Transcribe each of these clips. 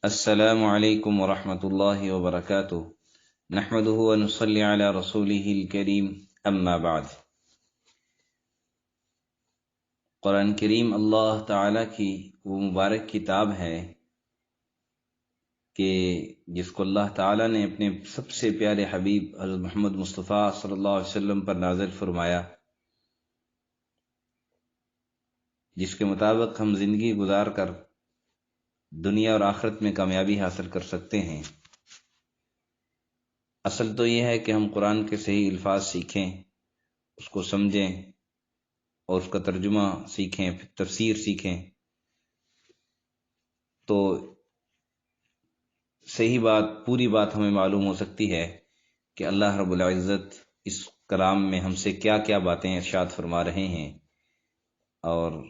السلام علیکم ورحمۃ اللہ وبرکاتہ نحمدہ ونصلی علی رسولہ الکریم اما بعد۔ قرآن کریم اللہ تعالیٰ کی وہ مبارک کتاب ہے کہ جس کو اللہ تعالیٰ نے اپنے سب سے پیارے حبیب حضرت محمد مصطفیٰ صلی اللہ علیہ وسلم پر نازل فرمایا، جس کے مطابق ہم زندگی گزار کر دنیا اور آخرت میں کامیابی حاصل کر سکتے ہیں۔ اصل تو یہ ہے کہ ہم قرآن کے صحیح الفاظ سیکھیں، اس کو سمجھیں اور اس کا ترجمہ سیکھیں، پھر تفسیر سیکھیں، تو صحیح بات، پوری بات ہمیں معلوم ہو سکتی ہے کہ اللہ رب العزت اس کلام میں ہم سے کیا کیا باتیں ارشاد فرما رہے ہیں۔ اور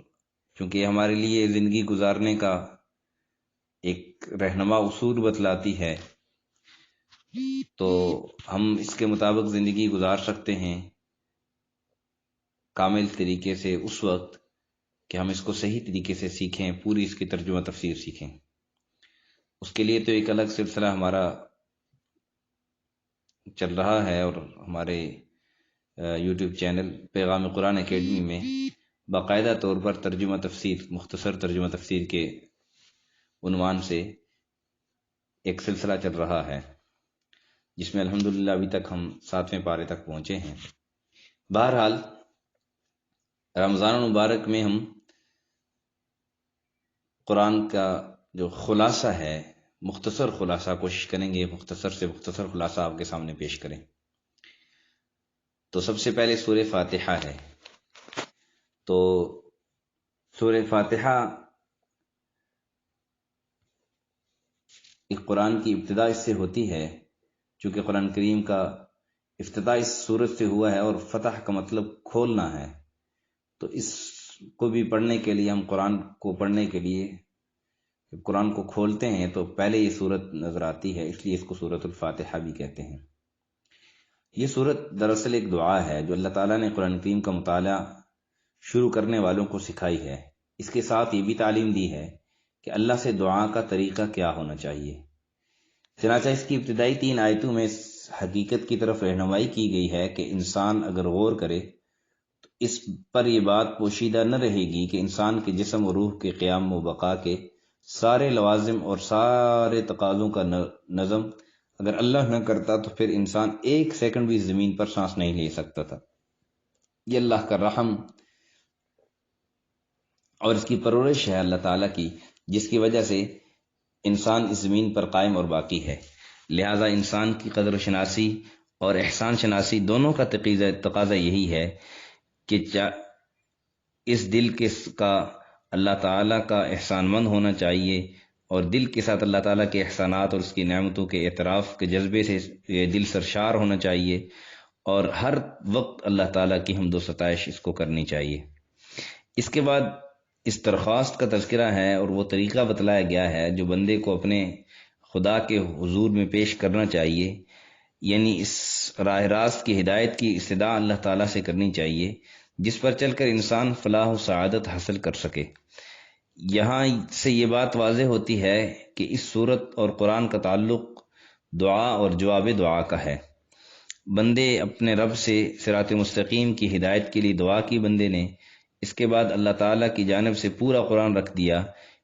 چونکہ یہ ہمارے لیے زندگی گزارنے کا ایک رہنما اصول بتلاتی ہے، تو ہم اس کے مطابق زندگی گزار سکتے ہیں کامل طریقے سے اس وقت کہ ہم اس کو صحیح طریقے سے سیکھیں، پوری اس کی ترجمہ تفسیر سیکھیں۔ اس کے لیے تو ایک الگ سلسلہ ہمارا چل رہا ہے، اور ہمارے یوٹیوب چینل پیغام قرآن اکیڈمی میں باقاعدہ طور پر ترجمہ تفسیر، مختصر ترجمہ تفسیر کے عنوان سے ایک سلسلہ چل رہا ہے، جس میں الحمدللہ ابھی تک ہم 7ویں پارے تک پہنچے ہیں۔ بہرحال رمضان المبارک میں ہم قرآن کا جو خلاصہ ہے، مختصر خلاصہ کوشش کریں گے، مختصر سے مختصر خلاصہ آپ کے سامنے پیش کریں۔ تو سب سے پہلے سورہ فاتحہ ہے۔ تو سورہ فاتحہ ایک قرآن کی ابتدا اس سے ہوتی ہے، چونکہ قرآن کریم کا افتتاح اس سورت سے ہوا ہے، اور فتح کا مطلب کھولنا ہے، تو اس کو بھی پڑھنے کے لیے، ہم قرآن کو پڑھنے کے لیے جب قرآن کو کھولتے ہیں تو پہلے یہ سورت نظر آتی ہے، اس لیے اس کو سورۃ الفاتحہ بھی کہتے ہیں۔ یہ سورت دراصل ایک دعا ہے جو اللہ تعالیٰ نے قرآن کریم کا مطالعہ شروع کرنے والوں کو سکھائی ہے۔ اس کے ساتھ یہ بھی تعلیم دی ہے کہ اللہ سے دعا کا طریقہ کیا ہونا چاہیے۔ چنانچہ اس کی ابتدائی 3 آیتوں میں اس حقیقت کی طرف رہنمائی کی گئی ہے کہ انسان اگر غور کرے تو اس پر یہ بات پوشیدہ نہ رہے گی کہ انسان کے جسم و روح کے قیام و بقا کے سارے لوازم اور سارے تقاضوں کا نظم اگر اللہ نہ کرتا تو پھر انسان 1 سیکنڈ بھی زمین پر سانس نہیں لے سکتا تھا۔ یہ اللہ کا رحم اور اس کی پرورش ہے اللہ تعالیٰ کی، جس کی وجہ سے انسان اس زمین پر قائم اور باقی ہے۔ لہذا انسان کی قدر و شناسی اور احسان شناسی دونوں کا تقاضا یہی ہے کہ اس دل کا اللہ تعالیٰ کا احسان مند ہونا چاہیے، اور دل کے ساتھ اللہ تعالیٰ کے احسانات اور اس کی نعمتوں کے اعتراف کے جذبے سے یہ دل سرشار ہونا چاہیے، اور ہر وقت اللہ تعالیٰ کی حمد و ستائش اس کو کرنی چاہیے۔ اس کے بعد اس درخواست کا تذکرہ ہے، اور وہ طریقہ بتلایا گیا ہے جو بندے کو اپنے خدا کے حضور میں پیش کرنا چاہیے، یعنی اس راہ راست کی ہدایت کی استدعا اللہ تعالیٰ سے کرنی چاہیے، جس پر چل کر انسان فلاح و سعادت حاصل کر سکے۔ یہاں سے یہ بات واضح ہوتی ہے کہ اس سورت اور قرآن کا تعلق دعا اور جواب دعا کا ہے۔ بندے اپنے رب سے صراط مستقیم کی ہدایت کے لیے دعا کی بندے نے، اس کے بعد اللہ تعالیٰ کی جانب سے پورا قرآن رکھ دیا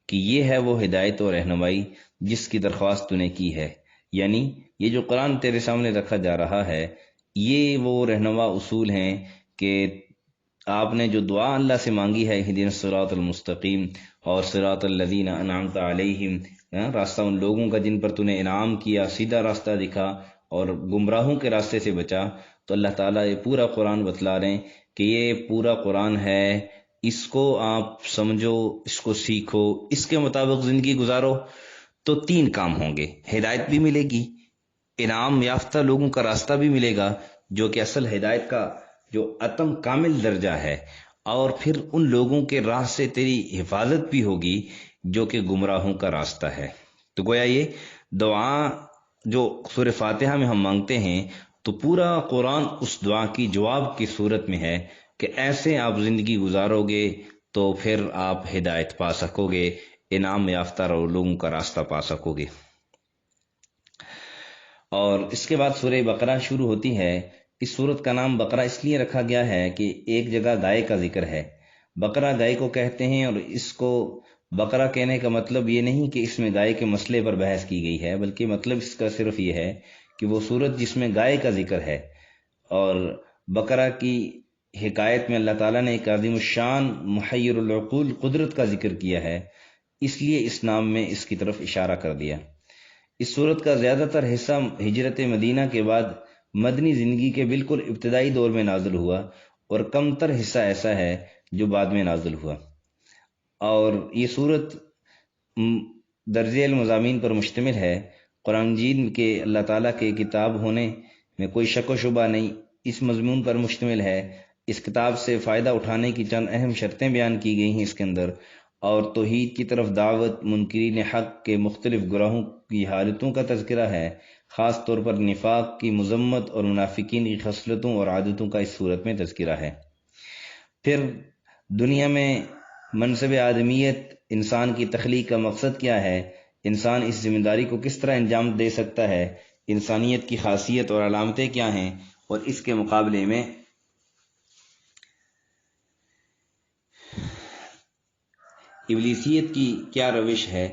کہ یہ ہے وہ ہدایت و رہنمائی جس کی درخواست تو نے کی ہے، یعنی یہ جو قرآن تیرے سامنے رکھا جا رہا ہے، یہ وہ رہنما اصول ہیں کہ آپ نے جو دعا اللہ سے مانگی ہے، اہدنا الصراط المستقیم اور صراط الذین انعمت علیہم، راستہ ان لوگوں کا جن پر تو نے انعام کیا، سیدھا راستہ دکھا اور گمراہوں کے راستے سے بچا، تو اللہ تعالیٰ یہ پورا قرآن بتلا رہے ہیں کہ یہ پورا قرآن ہے، اس کو آپ سمجھو، اس کو سیکھو، اس کے مطابق زندگی گزارو، تو 3 کام ہوں گے۔ ہدایت بھی ملے گی، انعام یافتہ لوگوں کا راستہ بھی ملے گا، جو کہ اصل ہدایت کا جو اتم کامل درجہ ہے، اور پھر ان لوگوں کے راہ سے تیری حفاظت بھی ہوگی جو کہ گمراہوں کا راستہ ہے۔ تو گویا یہ دعا جو سورہ فاتحہ میں ہم مانگتے ہیں، تو پورا قرآن اس دعا کی جواب کی صورت میں ہے کہ ایسے آپ زندگی گزارو گے تو پھر آپ ہدایت پا سکو گے، انعام یافتہ لوگوں کا راستہ پا سکو گے۔ اور اس کے بعد سورہ بقرہ شروع ہوتی ہے۔ اس سورت کا نام بقرہ اس لیے رکھا گیا ہے کہ ایک جگہ گائے کا ذکر ہے۔ بقرہ گائے کو کہتے ہیں، اور اس کو بقرہ کہنے کا مطلب یہ نہیں کہ اس میں گائے کے مسئلے پر بحث کی گئی ہے، بلکہ مطلب اس کا صرف یہ ہے کہ وہ سورت جس میں گائے کا ذکر ہے، اور بقرہ کی حکایت میں اللہ تعالیٰ نے ایک عظیم الشان محیر العقول قدرت کا ذکر کیا ہے، اس لیے اس نام میں اس کی طرف اشارہ کر دیا۔ اس سورت کا زیادہ تر حصہ ہجرت مدینہ کے بعد مدنی زندگی کے بالکل ابتدائی دور میں نازل ہوا، اور کم تر حصہ ایسا ہے جو بعد میں نازل ہوا۔ اور یہ سورت درجے مضامین پر مشتمل ہے۔ قرآن مجید کے اللہ تعالیٰ کے کتاب ہونے میں کوئی شک و شبہ نہیں، اس مضمون پر مشتمل ہے۔ اس کتاب سے فائدہ اٹھانے کی چند اہم شرطیں بیان کی گئی ہیں اس کے اندر، اور توحید کی طرف دعوت، منکرین حق کے مختلف گروہوں کی حالتوں کا تذکرہ ہے، خاص طور پر نفاق کی مذمت اور منافقین کی خصلتوں اور عادتوں کا اس صورت میں تذکرہ ہے۔ پھر دنیا میں منصب آدمیت، انسان کی تخلیق کا مقصد کیا ہے، انسان اس ذمہ داری کو کس طرح انجام دے سکتا ہے، انسانیت کی خاصیت اور علامتیں کیا ہیں، اور اس کے مقابلے میں ابلیسیت کی کیا روش ہے،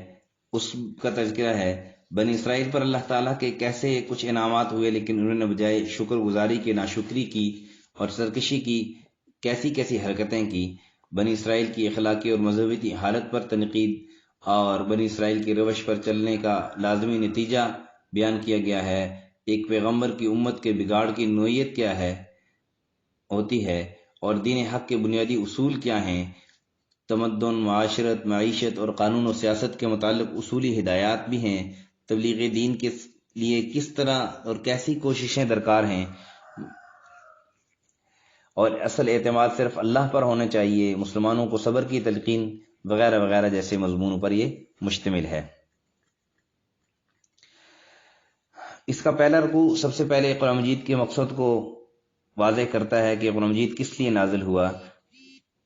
اس کا تذکرہ ہے۔ بنی اسرائیل پر اللہ تعالیٰ کے کیسے کچھ انعامات ہوئے، لیکن انہوں نے بجائے شکر گزاری کے ناشکری کی اور سرکشی کی کیسی کیسی حرکتیں کی۔ بنی اسرائیل کی اخلاقی اور مذہبی حالت پر تنقید اور بنی اسرائیل کی روش پر چلنے کا لازمی نتیجہ بیان کیا گیا ہے۔ ایک پیغمبر کی امت کے بگاڑ کی نوعیت کیا ہوتی ہے، اور دین حق کے بنیادی اصول کیا ہیں، تمدن، معاشرت، معیشت اور قانون و سیاست کے متعلق اصولی ہدایات بھی ہیں، تبلیغ دین کے لیے کس طرح اور کیسی کوششیں درکار ہیں، اور اصل اعتماد صرف اللہ پر ہونا چاہیے، مسلمانوں کو صبر کی تلقین وغیرہ وغیرہ جیسے مضمونوں پر یہ مشتمل ہے۔ اس کا پہلا رکوع سب سے پہلے قرآن مجید کے مقصد کو واضح کرتا ہے کہ قرآن مجید کس لیے نازل ہوا،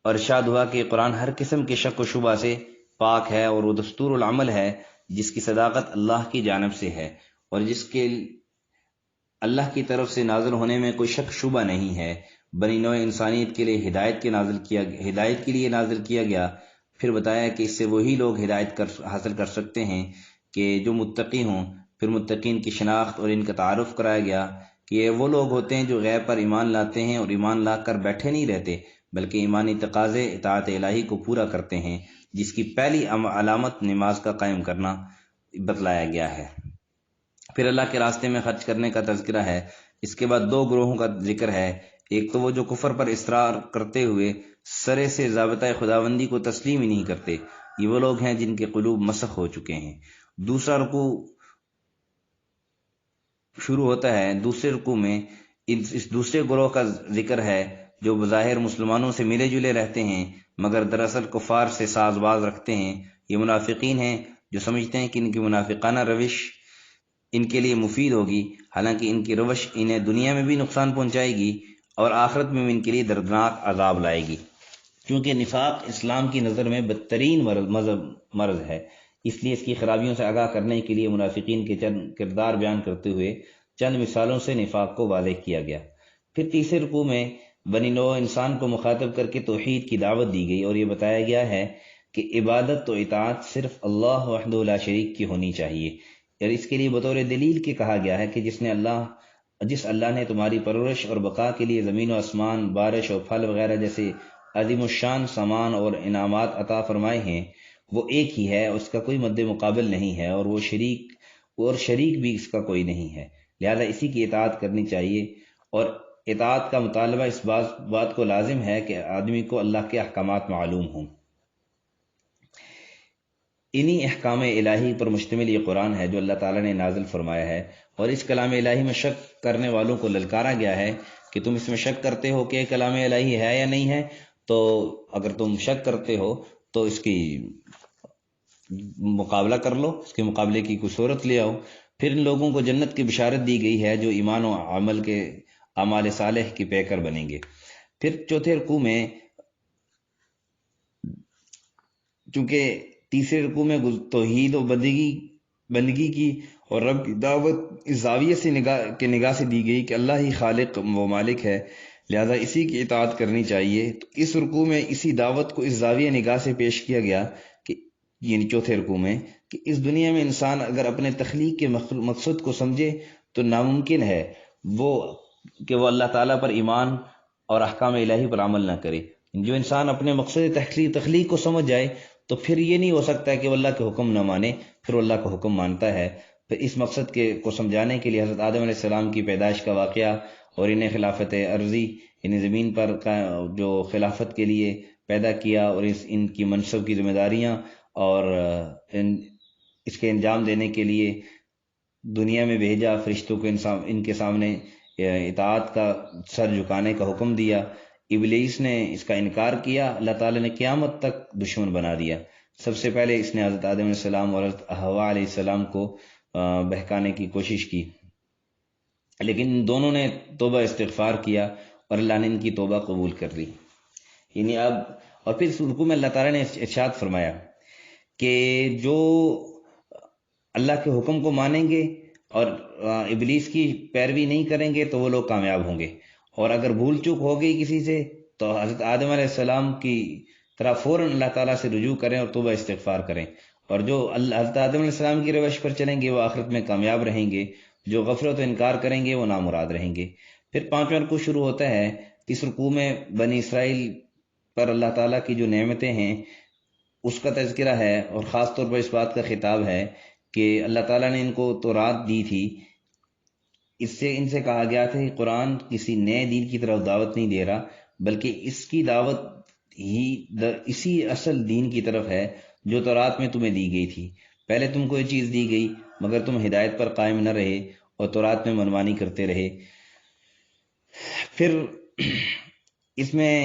اور ارشاد ہوا کہ قرآن ہر قسم کے شک و شبہ سے پاک ہے، اور وہ دستور العمل ہے جس کی صداقت اللہ کی جانب سے ہے، اور جس کے اللہ کی طرف سے نازل ہونے میں کوئی شک شبہ نہیں ہے۔ بنی نوع انسانیت کے لیے ہدایت کے لیے نازل کیا گیا۔ پھر بتایا کہ اس سے وہی لوگ ہدایت حاصل کر سکتے ہیں کہ جو متقی ہوں۔ پھر متقین کی شناخت اور ان کا تعارف کرایا گیا کہ یہ وہ لوگ ہوتے ہیں جو غیب پر ایمان لاتے ہیں، اور ایمان لا کر بیٹھے نہیں رہتے، بلکہ ایمانی تقاضے اطاعت الہی کو پورا کرتے ہیں، جس کی پہلی علامت نماز کا قائم کرنا بتلایا گیا ہے۔ پھر اللہ کے راستے میں خرچ کرنے کا تذکرہ ہے۔ اس کے بعد دو گروہوں کا ذکر ہے، ایک تو وہ جو کفر پر اصرار کرتے ہوئے سرے سے ضابطہ خداوندی کو تسلیم ہی نہیں کرتے، یہ وہ لوگ ہیں جن کے قلوب مسخ ہو چکے ہیں۔ دوسرا رکوع شروع ہوتا ہے، دوسرے رکوع میں اس دوسرے گروہ کا ذکر ہے جو بظاہر مسلمانوں سے ملے جلے رہتے ہیں مگر دراصل کفار سے ساز باز رکھتے ہیں۔ یہ منافقین ہیں جو سمجھتے ہیں کہ ان کی منافقانہ روش ان کے لیے مفید ہوگی، حالانکہ ان کی روش انہیں دنیا میں بھی نقصان پہنچائے گی اور آخرت میں بھی ان کے لیے دردناک عذاب لائے گی، کیونکہ نفاق اسلام کی نظر میں بدترین مرض ہے۔ اس لیے اس کی خرابیوں سے آگاہ کرنے کے لیے منافقین کے چند کردار بیان کرتے ہوئے چند مثالوں سے نفاق کو واضح کیا گیا۔ پھر تیسرے رکوع میں بنی نوع انسان کو مخاطب کر کے توحید کی دعوت دی گئی، اور یہ بتایا گیا ہے کہ عبادت و اطاعت صرف اللہ وحدہ لا شریک کی ہونی چاہیے، اور اس کے لیے بطور دلیل کے کہا گیا ہے کہ جس اللہ نے تمہاری پرورش اور بقا کے لیے زمین و آسمان، بارش اور پھل وغیرہ جیسے عظیم الشان سامان اور انعامات عطا فرمائے ہیں، وہ ایک ہی ہے، اس کا کوئی مد مقابل نہیں ہے، اور وہ شریک بھی اس کا کوئی نہیں ہے، لہذا اسی کی اطاعت کرنی چاہیے۔ اور اطاعت کا مطالبہ اس بات کو لازم ہے کہ آدمی کو اللہ کے احکامات معلوم ہوں۔ انہی احکام الہی پر مشتمل یہ قرآن ہے جو اللہ تعالیٰ نے نازل فرمایا ہے، اور اس کلام الہی میں شک کرنے والوں کو للکارا گیا ہے کہ تم اس میں شک کرتے ہو کہ کلام الہی ہے یا نہیں ہے، تو اگر تم شک کرتے ہو تو اس کی مقابلہ کر لو، اس کے مقابلے کی کوئی صورت لے آؤ۔ پھر ان لوگوں کو جنت کی بشارت دی گئی ہے جو ایمان و عمل کے اعمال صالح کی پیکر بنیں گے۔ پھر چوتھے رکوع میں چونکہ تیسرے رکوع میں توحید و بندگی کی اور رب کی دعوت اس زاویے سے نگاہ سے دی گئی کہ اللہ ہی خالق و مالک ہے، لہذا اسی کی اطاعت کرنی چاہیے۔ تو اس رکوع میں اسی دعوت کو اس زاویہ نگاہ سے پیش کیا گیا کہ یعنی چوتھے رکوع میں کہ اس دنیا میں انسان اگر اپنے تخلیق کے مقصد کو سمجھے تو ناممکن ہے کہ وہ اللہ تعالیٰ پر ایمان اور احکام الہی پر عمل نہ کرے۔ جو انسان اپنے مقصد تخلیق کو سمجھ جائے تو پھر یہ نہیں ہو سکتا کہ وہ اللہ کے حکم نہ مانے، پھر وہ اللہ کا حکم مانتا ہے۔ پھر اس مقصد کو سمجھانے کے لیے حضرت آدم علیہ السلام کی پیدائش کا واقعہ اور انہیں خلافت عرضی یعنی زمین پر جو خلافت کے لیے پیدا کیا اور ان کی منصب کی ذمہ داریاں اور اس کے انجام دینے کے لیے دنیا میں بھیجا، فرشتوں کو ان کے سامنے اطاعت کا سر جھکانے کا حکم دیا۔ ابلیس نے اس کا انکار کیا، اللہ تعالیٰ نے قیامت تک دشمن بنا دیا۔ سب سے پہلے اس نے حضرت آدم علیہ السلام اور حضرت حوا علیہ السلام کو بہکانے کی کوشش کی، لیکن ان دونوں نے توبہ استغفار کیا اور اللہ نے ان کی توبہ قبول کر لی۔ یعنی اب اور پھر اس رکوع میں اللہ تعالیٰ نے ارشاد فرمایا کہ جو اللہ کے حکم کو مانیں گے اور ابلیس کی پیروی نہیں کریں گے تو وہ لوگ کامیاب ہوں گے، اور اگر بھول چوک ہو گئی کسی سے تو حضرت آدم علیہ السلام کی طرح فوراً اللہ تعالیٰ سے رجوع کریں اور توبہ استغفار کریں، اور جو حضرت آدم علیہ السلام کی روش پر چلیں گے وہ آخرت میں کامیاب رہیں گے، جو غفلت و انکار کریں گے وہ نامراد رہیں گے۔ پھر پانچواں رکوع شروع ہوتا ہے۔ اس رکوع میں بنی اسرائیل پر اللہ تعالیٰ کی جو نعمتیں ہیں اس کا تذکرہ ہے، اور خاص طور پر اس بات کا خطاب ہے کہ اللہ تعالیٰ نے ان کو تورات دی تھی۔ ان سے کہا گیا تھا کہ قرآن کسی نئے دین کی طرف دعوت نہیں دے رہا، بلکہ اس کی دعوت ہی اسی اصل دین کی طرف ہے جو تورات میں تمہیں دی گئی تھی۔ پہلے تم کو یہ چیز دی گئی مگر تم ہدایت پر قائم نہ رہے اور تورات میں منمانی کرتے رہے۔ پھر اس میں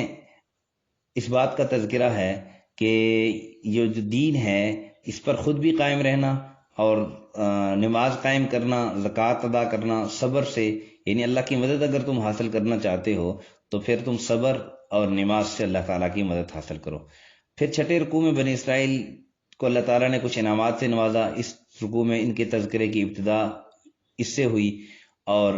اس بات کا تذکرہ ہے کہ یہ جو دین ہے اس پر خود بھی قائم رہنا اور نماز قائم کرنا، زکوٰۃ ادا کرنا، صبر سے، یعنی اللہ کی مدد اگر تم حاصل کرنا چاہتے ہو تو پھر تم صبر اور نماز سے اللہ تعالیٰ کی مدد حاصل کرو۔ پھر چھٹے رکوع میں بنی اسرائیل کو اللہ تعالیٰ نے کچھ انعامات سے نوازا۔ اس رکوع میں ان کے تذکرے کی ابتدا اس سے ہوئی، اور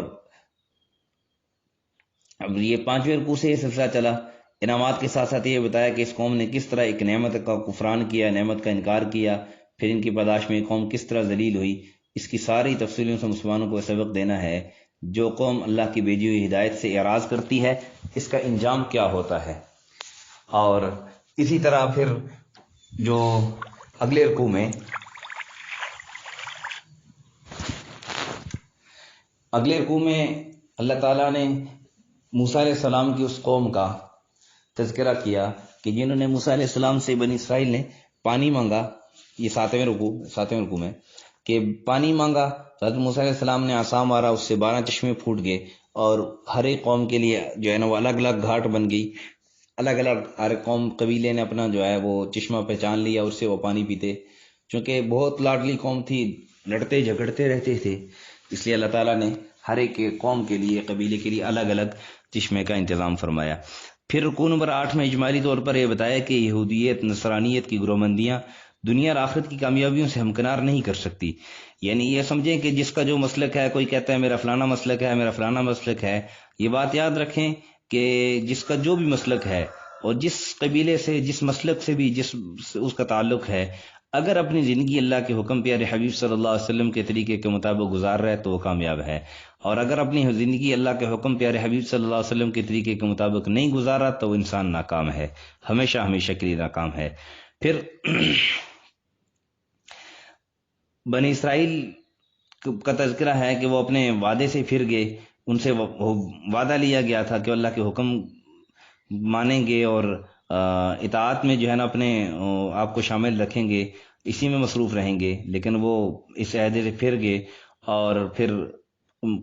اب یہ پانچویں رکوع سے یہ سلسلہ چلا۔ انعامات کے ساتھ ساتھ یہ بتایا کہ اس قوم نے کس طرح ایک نعمت کا کفران کیا، نعمت کا انکار کیا، پھر ان کی پاداش میں یہ قوم کس طرح ذلیل ہوئی۔ اس کی ساری تفصیلوں سے مسلمانوں کو سبق دینا ہے۔ جو قوم اللہ کی بھیجی ہوئی ہدایت سے اعراض کرتی ہے اس کا انجام کیا ہوتا ہے۔ اور اسی طرح پھر جو اگلے رکوع میں اللہ تعالیٰ نے موسیٰ علیہ السلام کی اس قوم کا تذکرہ کیا کہ جنہوں نے موسیٰ علیہ السلام سے بنی اسرائیل نے پانی مانگا۔ یہ ساتویں رکوع میں کہ پانی مانگا تو حضرت موسیٰ علیہ السلام نے عصا مارا، اس سے 12 چشمے پھوٹ گئے، اور ہر ایک قوم کے لیے جو ہے نا وہ الگ الگ گھاٹ بن گئی۔ الگ الگ ہر قوم قبیلے نے اپنا جو ہے وہ چشمہ پہچان لیا، اس سے وہ پانی پیتے، چونکہ بہت لاڈلی قوم تھی، لڑتے جھگڑتے رہتے تھے، اس لیے اللہ تعالیٰ نے ہر ایک قوم کے لیے، قبیلے کے لیے الگ الگ چشمے کا انتظام فرمایا۔ پھر رکوع نمبر 8 میں اجمالی طور پر یہ بتایا کہ یہودیت، نصرانیت کی گروہبندیاں دنیا اور آخرت کی کامیابیوں سے ہمکنار نہیں کر سکتی۔ یعنی یہ سمجھیں کہ جس کا جو مسلک ہے، کوئی کہتا ہے میرا فلانا مسلک ہے، میرا فلانا مسلک ہے، یہ بات یاد رکھیں کہ جس کا جو بھی مسلک ہے اور جس قبیلے سے، جس مسلک سے بھی اس کا تعلق ہے، اگر اپنی زندگی اللہ کے حکم پیارے حبیب صلی اللہ علیہ وسلم کے طریقے کے مطابق گزار رہا ہے تو وہ کامیاب ہے، اور اگر اپنی زندگی اللہ کے حکم پیارے حبیب صلی اللہ علیہ وسلم کے طریقے کے مطابق نہیں گزارا تو وہ انسان ناکام ہے، ہمیشہ کے لیے ناکام ہے۔ پھر بنی اسرائیل کا تذکرہ ہے کہ وہ اپنے وعدے سے پھر گئے، ان سے وعدہ لیا گیا تھا کہ اللہ کے حکم مانیں گے اور اطاعت میں جو ہے نا اپنے آپ کو شامل رکھیں گے، اسی میں مصروف رہیں گے، لیکن وہ اس عہدے سے پھر گئے، اور پھر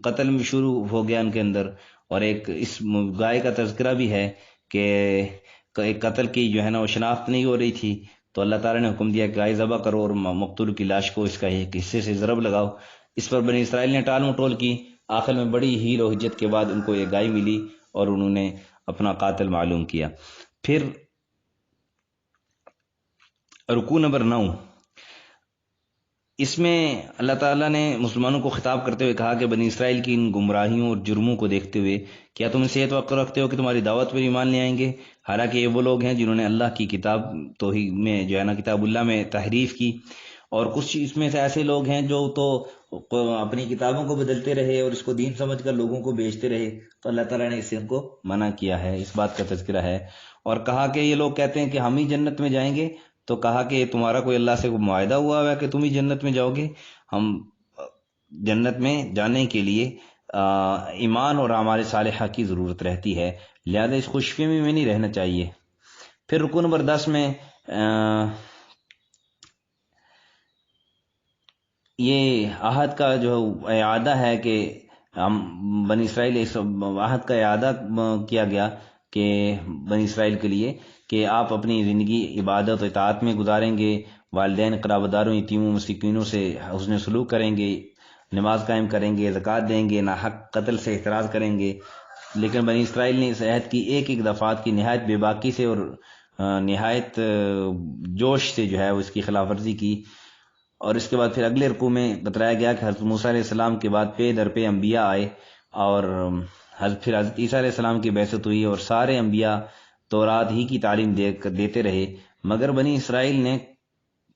قتل میں شروع ہو گیا ان کے اندر۔ اور ایک اس گائے کا تذکرہ بھی ہے کہ ایک قتل کی جو ہے نا وہ شناخت نہیں ہو رہی تھی، تو اللہ تعالیٰ نے حکم دیا کہ گائے ذبح کرو اور مقتول کی لاش کو اس کا ایک حصے سے ضرب لگاؤ۔ اس پر بنی اسرائیل نے ٹال مٹول کی، آخر میں بڑی ہیل و حجت کے بعد ان کو یہ گائے ملی اور انہوں نے اپنا قاتل معلوم کیا۔ پھر رکوع نمبر 9، اس میں اللہ تعالیٰ نے مسلمانوں کو خطاب کرتے ہوئے کہا کہ بنی اسرائیل کی ان گمراہیوں اور جرموں کو دیکھتے ہوئے کیا تم اسے توقع رکھتے ہو کہ تمہاری دعوت پر ایمان لے آئیں گے؟ حالانکہ یہ وہ لوگ ہیں جنہوں نے اللہ کی کتاب توحید میں جو ہے نا کتاب اللہ میں تحریف کی، اور کچھ اس میں سے ایسے لوگ ہیں جو تو اپنی کتابوں کو بدلتے رہے اور اس کو دین سمجھ کر لوگوں کو بیچتے رہے، تو اللہ تعالیٰ نے اس سے ان کو منع کیا ہے، اس بات کا تذکرہ ہے۔ اور کہا کہ یہ لوگ کہتے ہیں کہ ہم ہی جنت میں جائیں گے، تو کہا کہ تمہارا کوئی اللہ سے معاہدہ ہوا ہے کہ تم ہی جنت میں جاؤ گے؟ ہم جنت میں جانے کے لیے ایمان اور اعمال صالحہ کی ضرورت رہتی ہے، لہذا اس خوش فہمی میں نہیں رہنا چاہیے۔ پھر رکوع نمبر 10 میں یہ عہد کا جو اعادہ ہے کہ ہم بنی اسرائیل اس عہد کا اعادہ کیا گیا کہ بنی اسرائیل کے لیے کہ آپ اپنی زندگی عبادت و اطاعت میں گزاریں گے، والدین قرابت داروں یتیموں مسکینوں سے حسن سلوک کریں گے، نماز قائم کریں گے، زکوٰۃ دیں گے، ناحق قتل سے احتراز کریں گے۔ لیکن بنی اسرائیل نے اس عہد کی ایک ایک دفعات کی نہایت بے باکی سے اور نہایت جوش سے جو ہے وہ اس کی خلاف ورزی کی۔ اور اس کے بعد پھر اگلے رکوع میں بتلایا گیا کہ حضرت موسیٰ علیہ السلام کے بعد پے در پے انبیاء آئے، اور پھر حضرت عیسیٰ علیہ السلام کی بعثت ہوئی، اور سارے انبیاء تورات ہی کی تعلیم دیتے رہے، مگر بنی اسرائیل نے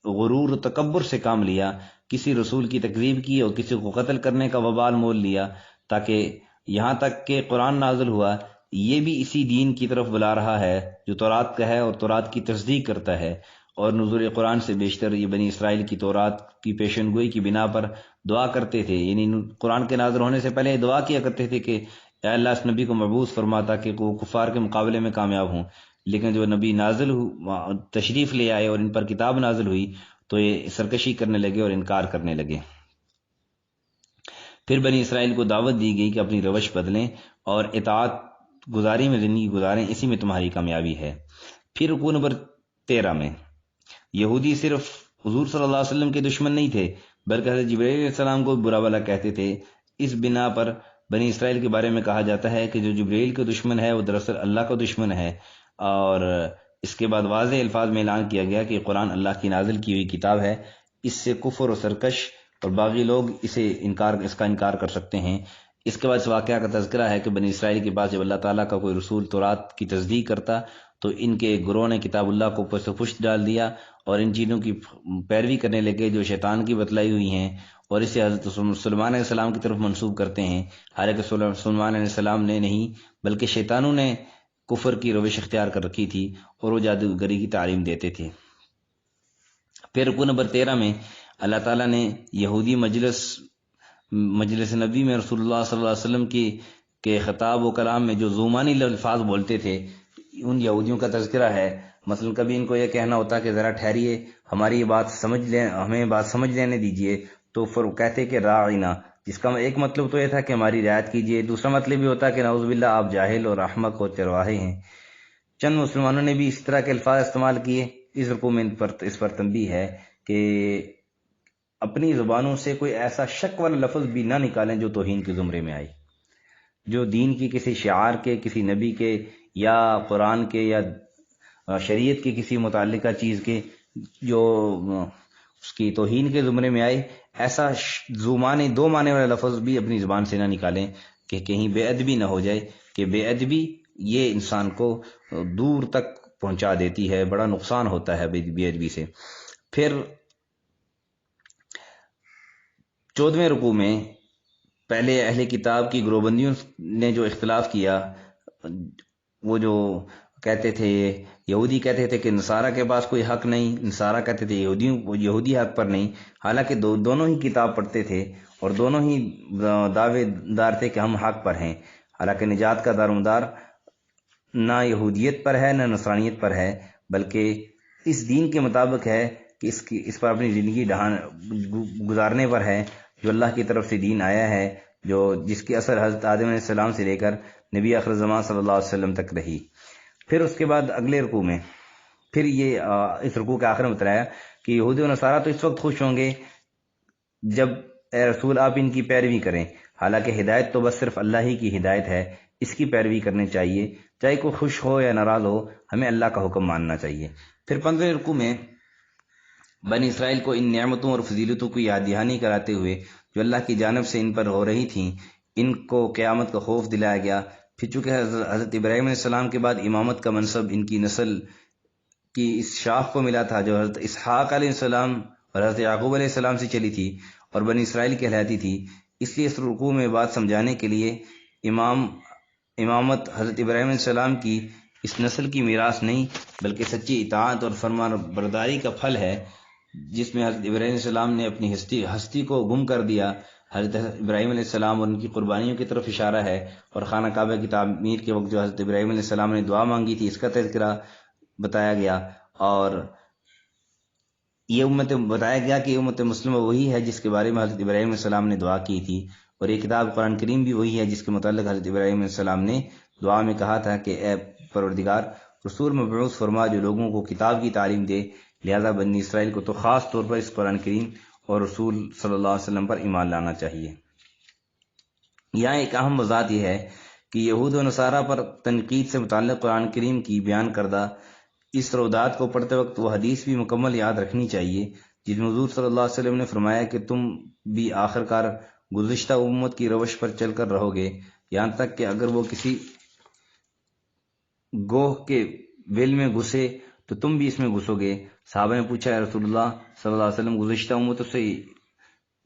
غرور و تکبر سے کام لیا، کسی رسول کی تکذیب کی اور کسی کو قتل کرنے کا وبال مول لیا، تاکہ یہاں تک کہ قرآن نازل ہوا یہ بھی اسی دین کی طرف بلا رہا ہے جو تورات کا ہے اور تورات کی تصدیق کرتا ہے۔ اور نزول قرآن سے بیشتر یہ بنی اسرائیل کی تورات کی پیشن گوئی کی بنا پر دعا کرتے تھے، یعنی قرآن کے نازل ہونے سے پہلے دعا کیا کرتے تھے کہ اے اللہ اس نبی کو مبعوث فرما تاکہ وہ کفار کے مقابلے میں کامیاب ہوں۔ لیکن جو نبی نازل تشریف لے آئے اور ان پر کتاب نازل ہوئی تو یہ سرکشی کرنے لگے اور انکار کرنے لگے۔ پھر بنی اسرائیل کو دعوت دی گئی کہ اپنی روش بدلیں اور اطاعت گزاری میں زندگی گزاریں، اسی میں تمہاری کامیابی ہے۔ پھر رکوع نمبر 13 میں یہودی صرف حضور صلی اللہ علیہ وسلم کے دشمن نہیں تھے بلکہ حضرت جبرائیل علیہ السلام کو برا بھلا کہتے تھے۔ اس بنا پر بنی اسرائیل کے بارے میں کہا جاتا ہے کہ جو جبرائیل کا دشمن ہے وہ دراصل اللہ کا دشمن ہے، اور اس کے بعد واضح الفاظ میں اعلان کیا گیا کہ قرآن اللہ کی نازل کی ہوئی کتاب ہے، اس سے کفر و سرکش اور باغی لوگ اس کا انکار کر سکتے ہیں۔ اس کے بعد اس واقعہ کا تذکرہ ہے کہ بنی اسرائیل کے پاس جب اللہ تعالیٰ کا کوئی رسول تورات کی تصدیق کرتا تو ان کے گروہ نے کتاب اللہ کو اوپر سے پشت ڈال دیا اور ان چیزوں کی پیروی کرنے لگے جو شیطان کی بتلائی ہوئی ہیں، اور اسے حضرت سلیمان علیہ السلام کی طرف منسوب کرتے ہیں، حالانکہ سلیمان علیہ السلام نے نہیں بلکہ شیطانوں نے کفر کی روش اختیار کر رکھی تھی اور وہ جادوگری کی تعلیم دیتے تھے۔ پھر رکوع نمبر 13 میں اللہ تعالیٰ نے یہودی مجلس نبی میں رسول اللہ صلی اللہ علیہ وسلم کے خطاب و کلام میں جو زومانی الفاظ بولتے تھے ان یہودیوں کا تذکرہ ہے۔ مثلا کبھی ان کو یہ کہنا ہوتا کہ ذرا ٹھہریے، ہماری بات سمجھ لیں، ہمیں بات سمجھ لینے دیجئے، تو پھر وہ کہتے کہ راعنا، جس کا ایک مطلب تو یہ تھا کہ ہماری رعایت کیجئے، دوسرا مطلب بھی ہوتا کہ نعوذ باللہ آپ جاہل اور احمق اور چرواہے ہیں۔ چند مسلمانوں نے بھی اس طرح کے الفاظ استعمال کیے۔ اس رکوع میں اس پر تنبیہ ہے کہ اپنی زبانوں سے کوئی ایسا شک والا لفظ بھی نہ نکالیں جو توہین کے زمرے میں آئے، جو دین کی کسی شعار کے، کسی نبی کے یا قرآن کے یا شریعت کی کسی متعلقہ چیز کے جو اس کی توہین کے زمرے میں آئے، ایسا دو معنی والا لفظ بھی اپنی زبان سے نہ نکالیں کہ کہیں بے ادبی نہ ہو جائے، کہ بے ادبی یہ انسان کو دور تک پہنچا دیتی ہے، بڑا نقصان ہوتا ہے بے ادبی سے۔ پھر 14ویں رکوع میں پہلے اہل کتاب کی گروہ بندیوں نے جو اختلاف کیا، وہ جو کہتے تھے، یہودی کہتے تھے کہ نصارہ کے پاس کوئی حق نہیں، نصارہ کہتے تھے یہودی حق پر نہیں، حالانکہ دونوں ہی کتاب پڑھتے تھے اور دونوں ہی دعوے دار تھے کہ ہم حق پر ہیں، حالانکہ نجات کا دارومدار نہ یہودیت پر ہے نہ نصرانیت پر ہے، بلکہ اس دین کے مطابق ہے کہ اس پر اپنی زندگی گزارنے پر ہے، جو اللہ کی طرف سے دین آیا ہے، جس کی اثر حضرت آدم علیہ السلام سے لے کر نبی آخر زمان صلی اللہ علیہ وسلم تک رہی۔ پھر اس کے بعد اگلے رکوع میں پھر یہ اس رکوع کے آخر میں بتلایا کہ یہودی و نصارہ تو اس وقت خوش ہوں گے جب اے رسول آپ ان کی پیروی کریں، حالانکہ ہدایت تو بس صرف اللہ ہی کی ہدایت ہے، اس کی پیروی کرنی چاہیے، چاہے کوئی خوش ہو یا ناراض ہو، ہمیں اللہ کا حکم ماننا چاہیے۔ پھر 15ویں رکوع میں بنی اسرائیل کو ان نعمتوں اور فضیلتوں کی یاد دہانی کراتے ہوئے جو اللہ کی جانب سے ان پر ہو رہی تھیں، ان کو قیامت کا خوف دلایا گیا۔ پھر چونکہ حضرت ابراہیم علیہ السلام کے بعد امامت کا منصب ان کی نسل کی اس شاخ کو ملا تھا جو حضرت اسحاق علیہ السلام اور حضرت یعقوب علیہ السلام سے چلی تھی اور بنی اسرائیل کہلاتی تھی، اس لیے اس رکوع میں بات سمجھانے کے لیے امامت حضرت ابراہیم علیہ السلام کی اس نسل کی میراث نہیں بلکہ سچی اطاعت اور فرمان برداری کا پھل ہے، جس میں حضرت ابراہیم علیہ السلام نے اپنی ہستی کو گم کر دیا۔ حضرت ابراہیم علیہ السلام اور ان کی قربانیوں کی طرف اشارہ ہے، اور خانہ کعبہ کی تعمیر کے وقت جو حضرت ابراہیم علیہ السلام نے دعا مانگی تھی اس کا تذکرہ بتایا گیا، اور یہ بتایا گیا کہ امت مسلمہ وہی ہے جس کے بارے میں حضرت ابراہیم علیہ السلام نے دعا کی تھی، اور یہ کتاب قرآن کریم بھی وہی ہے جس کے متعلق حضرت ابراہیم علیہ السلام نے دعا میں کہا تھا کہ اے پروردگار، رسول مبعوث فرما جو لوگوں کو کتاب کی تعلیم دے، لہذا بنی اسرائیل کو تو خاص طور پر اس قرآن کریم اور رسول صلی اللہ علیہ وسلم پر ایمان لانا چاہیے۔ یہاں ایک اہم وضاحت یہ ہے کہ یہود و نصارہ پر تنقید سے متعلق قرآن کریم کی بیان کردہ اس رودات کو پڑھتے وقت وہ حدیث بھی مکمل یاد رکھنی چاہیے جس میں حضور صلی اللہ علیہ وسلم نے فرمایا کہ تم بھی آخر کار گزشتہ امت کی روش پر چل کر رہو گے، یہاں تک کہ اگر وہ کسی گوہ کے ویل میں گھسے تو تم بھی اس میں گھسو گے۔ صحابہ نے پوچھا، اے رسول اللہ صلی اللہ علیہ وسلم، گزشتہ امتوں سے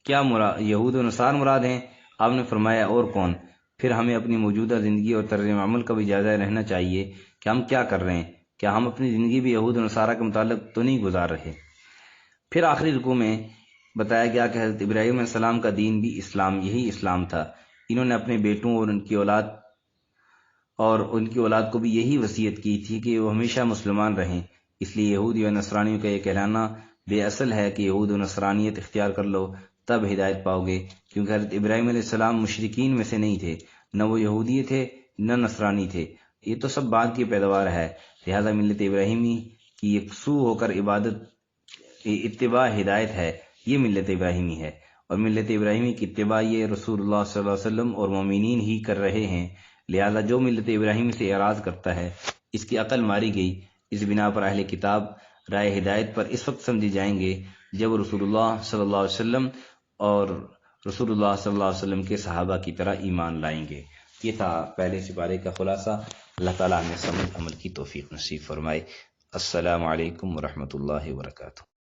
کیا یہود و نصارہ مراد ہیں؟ آپ نے فرمایا، اور کون؟ پھر ہمیں اپنی موجودہ زندگی اور طرز عمل کا بھی جائزہ رہنا چاہیے کہ ہم کیا کر رہے ہیں، کیا ہم اپنی زندگی بھی یہود و نصارہ کے متعلق تو نہیں گزار رہے۔ پھر آخری رکوع میں بتایا گیا کہ حضرت ابراہیم علیہ السلام کا دین بھی یہی اسلام تھا۔ انہوں نے اپنے بیٹوں اور ان کی اولاد کو بھی یہی وصیت کی تھی کہ وہ ہمیشہ مسلمان رہیں، اس لیے یہودی و نصرانیوں کا یہ کہلانا بے اصل ہے کہ یہود و نصرانیت اختیار کر لو تب ہدایت پاؤ گے، کیونکہ حضرت ابراہیم علیہ السلام مشرکین میں سے نہیں تھے، نہ وہ یہودی تھے نہ نصرانی تھے، یہ تو سب بعد کی پیداوار ہے۔ لہذا ملت ابراہیمی کی یکسو ہو کر اتباع ہدایت ہے، یہ ملت ابراہیمی ہے، اور ملت ابراہیمی کی اتباع یہ رسول اللہ صلی اللہ علیہ وسلم اور مومنین ہی کر رہے ہیں۔ لہذا جو ملت ابراہیمی سے اعراض کرتا ہے اس کی عقل ماری گئی۔ اس بنا پر اہل کتاب رائے ہدایت پر اس وقت سمجھے جائیں گے جب رسول اللہ صلی اللہ علیہ وسلم اور رسول اللہ صلی اللہ علیہ وسلم کے صحابہ کی طرح ایمان لائیں گے۔ یہ تھا پہلے سپارے کا خلاصہ۔ اللہ تعالیٰ ہمیں سمجھ عمل کی توفیق نصیب فرمائے۔ السلام علیکم ورحمۃ اللہ وبرکاتہ۔